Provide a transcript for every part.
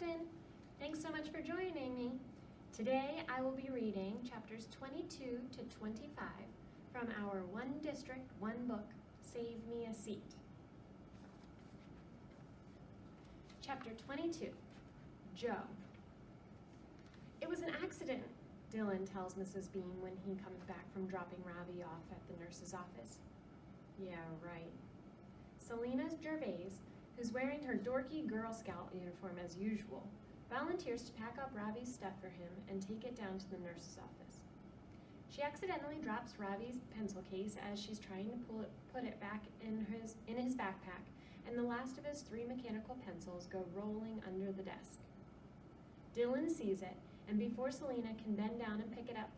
Austin. Thanks so much for joining me. Today I will be reading chapters 22 to 25 from our One District, One Book, Save Me a Seat. Chapter 22, Joe. It was an accident, Dylan tells Mrs. Bean when he comes back from dropping Ravi off at the nurse's office. Yeah, right. Selena Gervais, who's wearing her dorky Girl Scout uniform as usual, volunteers to pack up Ravi's stuff for him and take it down to the nurse's office. She accidentally drops Ravi's pencil case as she's trying to put it back in his backpack, and the last of his 3 mechanical pencils go rolling under the desk. Dylan sees it, and before Selena can bend down and pick it up,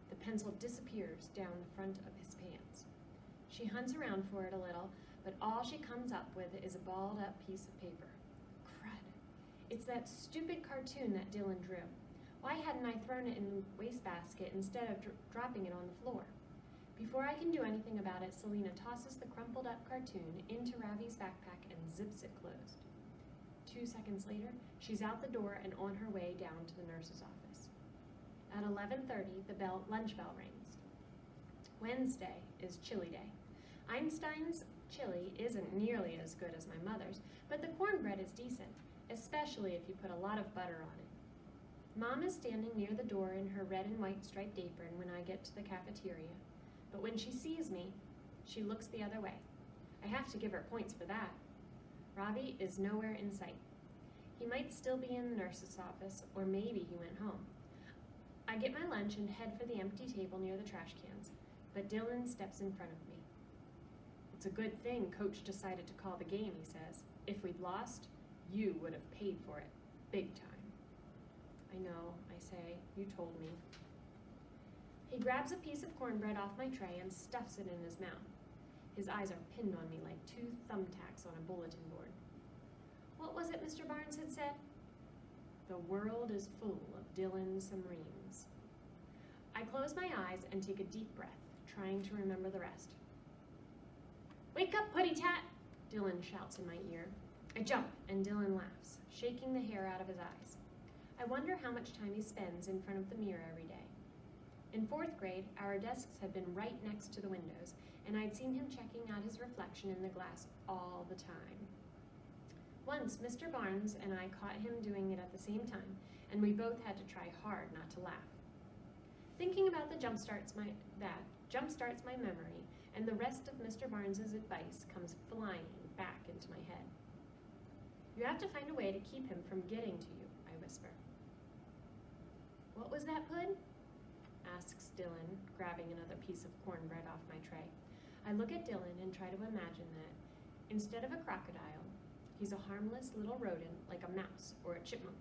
the pencil disappears down the front of his pants. She hunts around for it a little, but all she comes up with is a balled up piece of paper. Crud. It's that stupid cartoon that Dylan drew. Why hadn't I thrown it in the wastebasket instead of dropping it on the floor? Before I can do anything about it, Selena tosses the crumpled up cartoon into Ravi's backpack and zips it closed. 2 seconds later, she's out the door and on her way down to the nurse's office. At 11:30, the lunch bell rings. Wednesday is chili day. Einstein's chili isn't nearly as good as my mother's, but the cornbread is decent, especially if you put a lot of butter on it. Mom is standing near the door in her red and white striped apron when I get to the cafeteria, but when she sees me, she looks the other way. I have to give her points for that. Ravi is nowhere in sight. He might still be in the nurse's office, or maybe he went home. I get my lunch and head for the empty table near the trash cans, but Dylan steps in front of me. It's a good thing Coach decided to call the game, he says. If we'd lost, you would have paid for it, big time. I know, I say, you told me. He grabs a piece of cornbread off my tray and stuffs it in his mouth. His eyes are pinned on me like 2 thumbtacks on a bulletin board. What was it Mr. Barnes had said? The world is full of Dylan Samreens. I close my eyes and take a deep breath, trying to remember the rest. Wake up, Putty Tat! Dylan shouts in my ear. I jump, and Dylan laughs, shaking the hair out of his eyes. I wonder how much time he spends in front of the mirror every day. In 4th grade, our desks had been right next to the windows, and I'd seen him checking out his reflection in the glass all the time. Once, Mr. Barnes and I caught him doing it at the same time, and we both had to try hard not to laugh. Thinking about that jumpstarts my memory, and the rest of Mr. Barnes's advice comes flying back into my head. You have to find a way to keep him from getting to you, I whisper. What was that, Pud? Asks Dylan, grabbing another piece of cornbread off my tray. I look at Dylan and try to imagine that, instead of a crocodile, he's a harmless little rodent like a mouse or a chipmunk.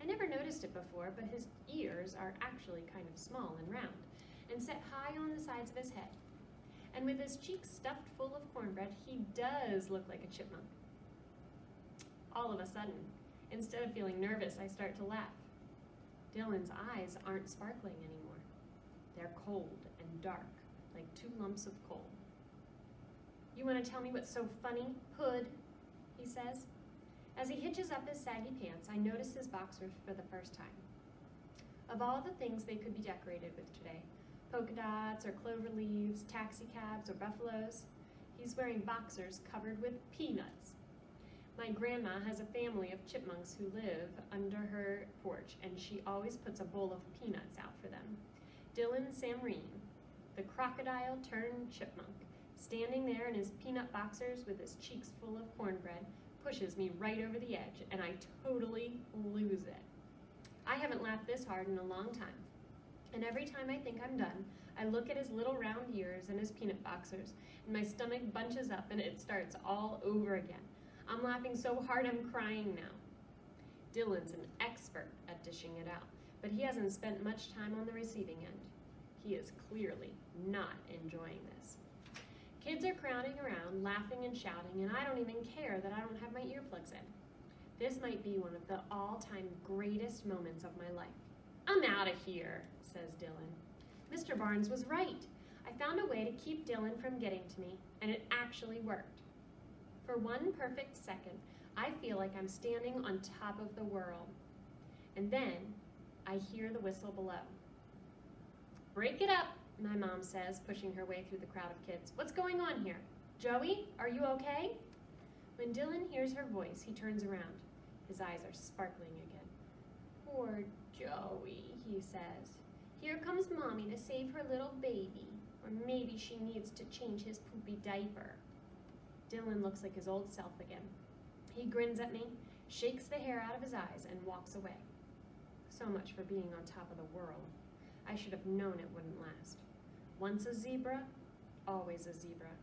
I never noticed it before, but his ears are actually kind of small and round, and set high on the sides of his head. And with his cheeks stuffed full of cornbread, he does look like a chipmunk. All of a sudden, instead of feeling nervous, I start to laugh. Dylan's eyes aren't sparkling anymore. They're cold and dark, like 2 lumps of coal. You want to tell me what's so funny, Pud? He says. As he hitches up his saggy pants, I notice his boxers for the first time. Of all the things they could be decorated with today, polka dots or clover leaves, taxi cabs or buffaloes, he's wearing boxers covered with peanuts. My grandma has a family of chipmunks who live under her porch, and she always puts a bowl of peanuts out for them. Dylan Samreen, the crocodile turned chipmunk, standing there in his peanut boxers with his cheeks full of cornbread, pushes me right over the edge, and I totally lose it. I haven't laughed this hard in a long time, and every time I think I'm done, I look at his little round ears and his peanut boxers, and my stomach bunches up and it starts all over again. I'm laughing so hard I'm crying now. Dylan's an expert at dishing it out, but he hasn't spent much time on the receiving end. He is clearly not enjoying this. Kids are crowding around, laughing and shouting, and I don't even care that I don't have my earplugs in. This might be one of the all-time greatest moments of my life. I'm out of here, says Dylan. Mr. Barnes was right. I found a way to keep Dylan from getting to me, and it actually worked. For 1 perfect second, I feel like I'm standing on top of the world. And then I hear the whistle below. "Break it up," my mom says, pushing her way through the crowd of kids. "What's going on here? Joey, are you okay?" When Dylan hears her voice, he turns around. His eyes are sparkling again. "Poor Joey," he says. "Here comes Mommy to save her little baby. Or maybe she needs to change his poopy diaper." Dylan looks like his old self again. He grins at me, shakes the hair out of his eyes, and walks away. So much for being on top of the world. I should have known it wouldn't last. Once a zebra, always a zebra.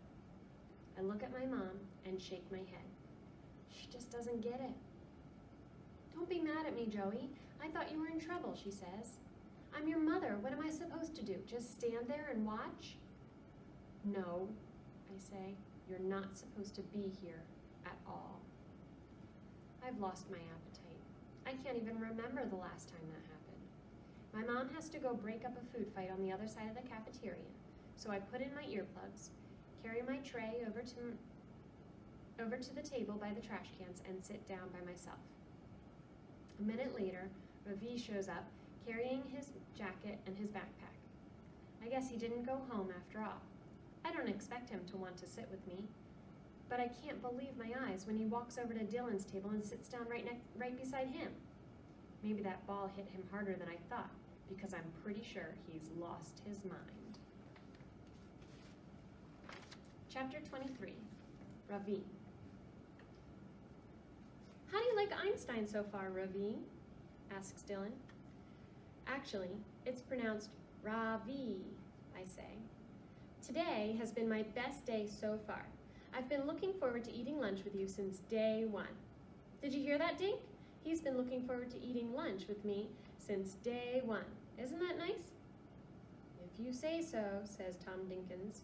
I look at my mom and shake my head. She just doesn't get it. "Don't be mad at me, Joey. I thought you were in trouble," she says. "I'm your mother. What am I supposed to do? Just stand there and watch?" "No," I say. "You're not supposed to be here at all." I've lost my appetite. I can't even remember the last time that happened. My mom has to go break up a food fight on the other side of the cafeteria, so I put in my earplugs, carry my tray over to the table by the trash cans, and sit down by myself. A minute later, Ravi shows up, carrying his jacket and his backpack. I guess he didn't go home after all. I don't expect him to want to sit with me, but I can't believe my eyes when he walks over to Dylan's table and sits down right beside him. Maybe that ball hit him harder than I thought, because I'm pretty sure he's lost his mind. Chapter 23, Ravi. "How do you like Einstein so far, Ravi?" asks Dylan. "Actually, it's pronounced Ravi," I say. "Today has been my best day so far. I've been looking forward to eating lunch with you since day one." Did you hear that, Dink? He's been looking forward to eating lunch with me since day one. Isn't that nice? "If you say so," says Tom Dinkins.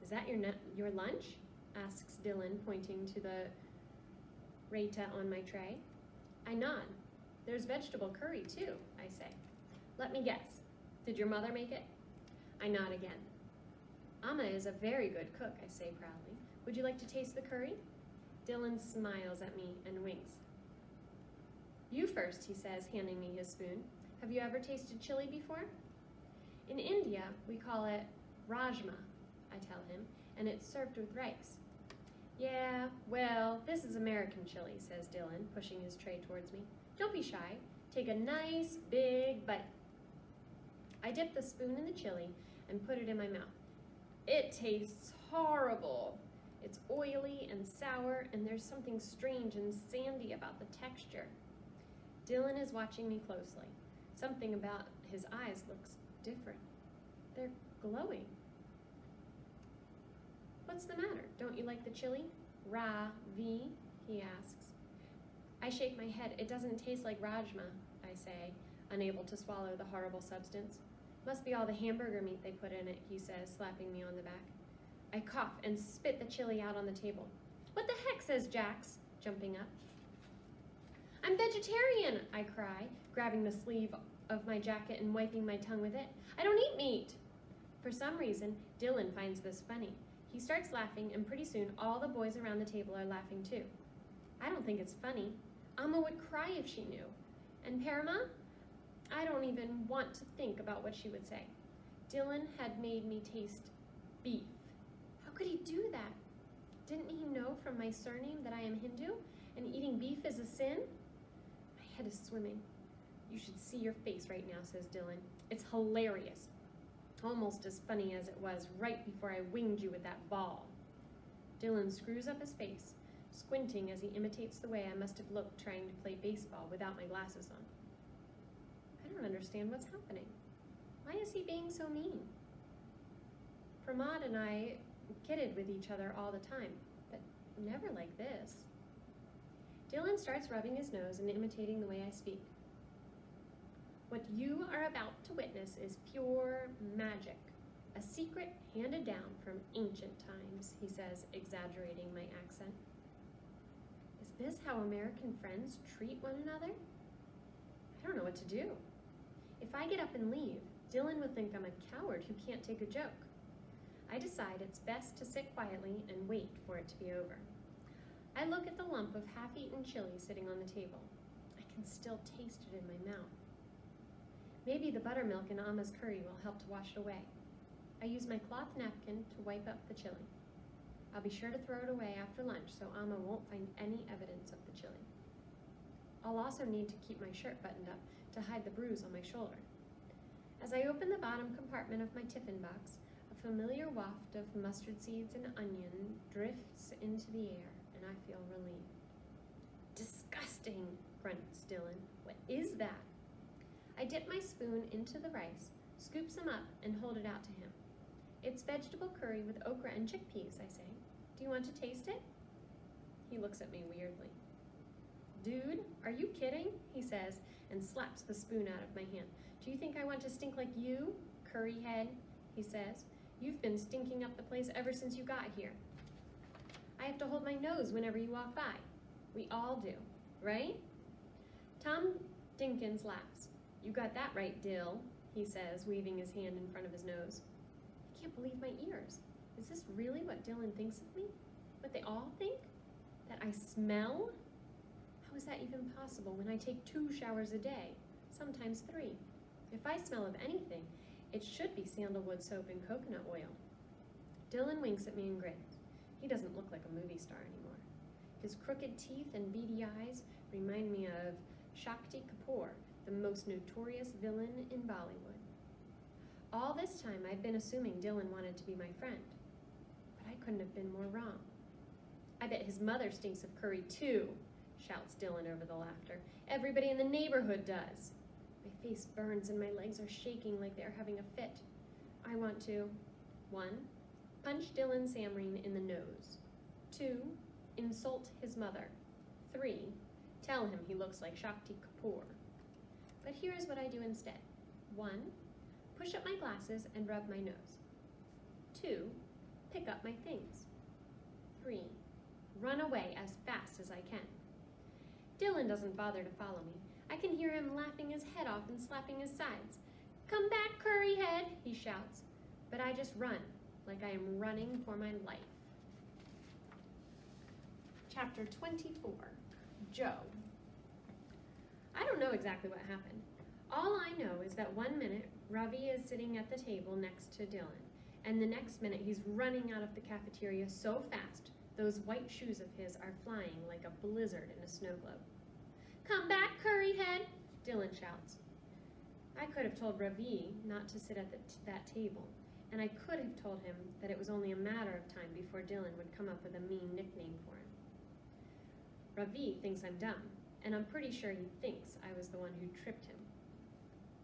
"Is that your lunch?" asks Dylan, pointing to the raita on my tray. I nod. "There's vegetable curry too," I say. "Let me guess. Did your mother make it?" I nod again. "Amma is a very good cook," I say proudly. "Would you like to taste the curry?" Dylan smiles at me and winks. "You first," he says, handing me his spoon. "Have you ever tasted chili before?" "In India, we call it rajma," I tell him, "and it's served with rice." "Yeah, well, this is American chili," says Dylan, pushing his tray towards me. "Don't be shy. Take a nice big bite." I dip the spoon in the chili and put it in my mouth. It tastes horrible. It's oily and sour, and there's something strange and sandy about the texture. Dylan is watching me closely. Something about his eyes looks different. They're glowing. "What's the matter? Don't you like the chili?" "Ravi," he asks. I shake my head. "It doesn't taste like rajma," I say, unable to swallow the horrible substance. "Must be all the hamburger meat they put in it," he says, slapping me on the back. I cough and spit the chili out on the table. "What the heck?" says Jax, jumping up. "I'm vegetarian," I cry, grabbing the sleeve of my jacket and wiping my tongue with it. "I don't eat meat." For some reason, Dylan finds this funny. He starts laughing, and pretty soon all the boys around the table are laughing too. I don't think it's funny. Amma would cry if she knew. And Parama? I don't even want to think about what she would say. Dylan had made me taste beef. How could he do that? Didn't he know from my surname that I am Hindu, and eating beef is a sin? My head is swimming. "You should see your face right now," says Dylan. "It's hilarious. Almost as funny as it was right before I winged you with that ball." Dylan screws up his face, squinting as he imitates the way I must have looked trying to play baseball without my glasses on. I don't understand what's happening. Why is he being so mean? Pramod and I kidded with each other all the time, but never like this. Dylan starts rubbing his nose and imitating the way I speak. "What you are about to witness is pure magic, a secret handed down from ancient times," he says, exaggerating my accent. Is this how American friends treat one another? I don't know what to do. If I get up and leave, Dylan will think I'm a coward who can't take a joke. I decide it's best to sit quietly and wait for it to be over. I look at the lump of half-eaten chili sitting on the table. I can still taste it in my mouth. Maybe the buttermilk in Amma's curry will help to wash it away. I use my cloth napkin to wipe up the chili. I'll be sure to throw it away after lunch so Amma won't find any evidence of the chili. I'll also need to keep my shirt buttoned up to hide the bruise on my shoulder. As I open the bottom compartment of my tiffin box, a familiar waft of mustard seeds and onion drifts into the air, and I feel relieved. Disgusting, grunts Dylan. What is that? I dip my spoon into the rice, scoop some up, and hold it out to him. It's vegetable curry with okra and chickpeas, I say. Do you want to taste it? He looks at me weirdly. Dude, are you kidding? He says, and slaps the spoon out of my hand. Do you think I want to stink like you, curry head? He says. You've been stinking up the place ever since you got here. I have to hold my nose whenever you walk by. We all do, right? Tom Dinkins laughs. You got that right, Dill, he says, waving his hand in front of his nose. I can't believe my ears. Is this really what Dylan thinks of me? What they all think? That I smell? How is that even possible when I take 2 showers a day, sometimes 3? If I smell of anything, it should be sandalwood soap and coconut oil. Dylan winks at me and grins. He doesn't look like a movie star anymore. His crooked teeth and beady eyes remind me of Shakti Kapoor, the most notorious villain in Bollywood. All this time I'd been assuming Dylan wanted to be my friend, but I couldn't have been more wrong. I bet his mother stinks of curry too, shouts Dylan over the laughter. Everybody in the neighborhood does. My face burns and my legs are shaking like they're having a fit. I want to 1. Punch Dylan Samreen in the nose. 2. Insult his mother. 3. Tell him he looks like Shakti Kapoor. But here's what I do instead. 1. Push up my glasses and rub my nose. 2. Pick up my things. 3. Run away as fast as I can. Dylan doesn't bother to follow me. I can hear him laughing his head off and slapping his sides. Come back, Curryhead, he shouts. But I just run, like I am running for my life. Chapter 24, Joe. I don't know exactly what happened. All I know is that 1 minute, Ravi is sitting at the table next to Dylan, and the next minute he's running out of the cafeteria so fast, those white shoes of his are flying like a blizzard in a snow globe. Come back, Curryhead, Dylan shouts. I could have told Ravi not to sit at that table, and I could have told him that it was only a matter of time before Dylan would come up with a mean nickname for him. Ravi thinks I'm dumb, and I'm pretty sure he thinks I was the one who tripped him.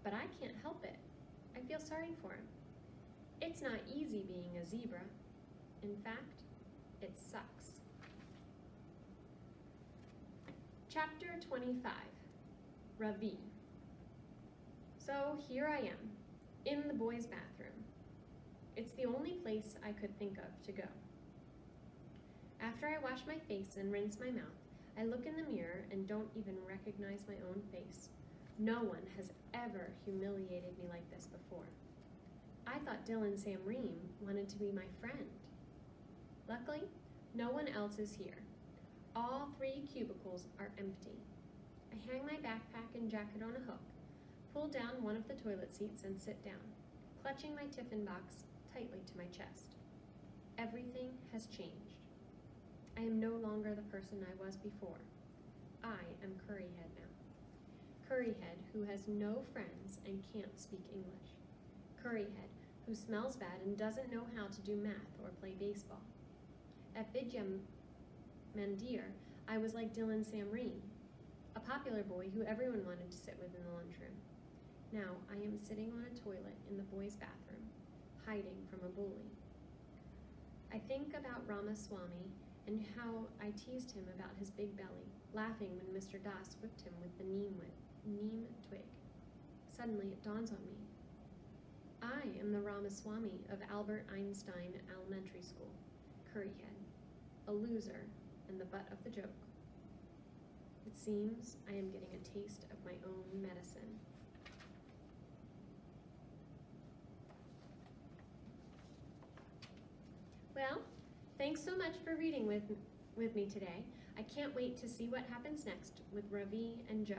But I can't help it. I feel sorry for him. It's not easy being a zebra. In fact, it sucks. Chapter 25, Ravi. So here I am, in the boys' bathroom. It's the only place I could think of to go. After I wash my face and rinse my mouth, I look in the mirror and don't even recognize my own face. No one has ever humiliated me like this before. I thought Dylan Samreen wanted to be my friend. Luckily, no one else is here. All 3 cubicles are empty. I hang my backpack and jacket on a hook, pull down one of the toilet seats and sit down, clutching my tiffin box tightly to my chest. Everything has changed. I am no longer the person I was before. I am Curryhead now. Curryhead, who has no friends and can't speak English. Curryhead, who smells bad and doesn't know how to do math or play baseball. At Vidya Mandir, I was like Dylan Samreen, a popular boy who everyone wanted to sit with in the lunchroom. Now I am sitting on a toilet in the boys' bathroom, hiding from a bully. I think about Ramaswamy and how I teased him about his big belly, laughing when Mr. Das whipped him with the neem twig. Suddenly it dawns on me. I am the Ramaswamy of Albert Einstein Elementary School, Curryhead, a loser and the butt of the joke. It seems I am getting a taste of my own medicine. Well, thanks so much for reading with with me today. I can't wait to see what happens next with Ravi and Joe.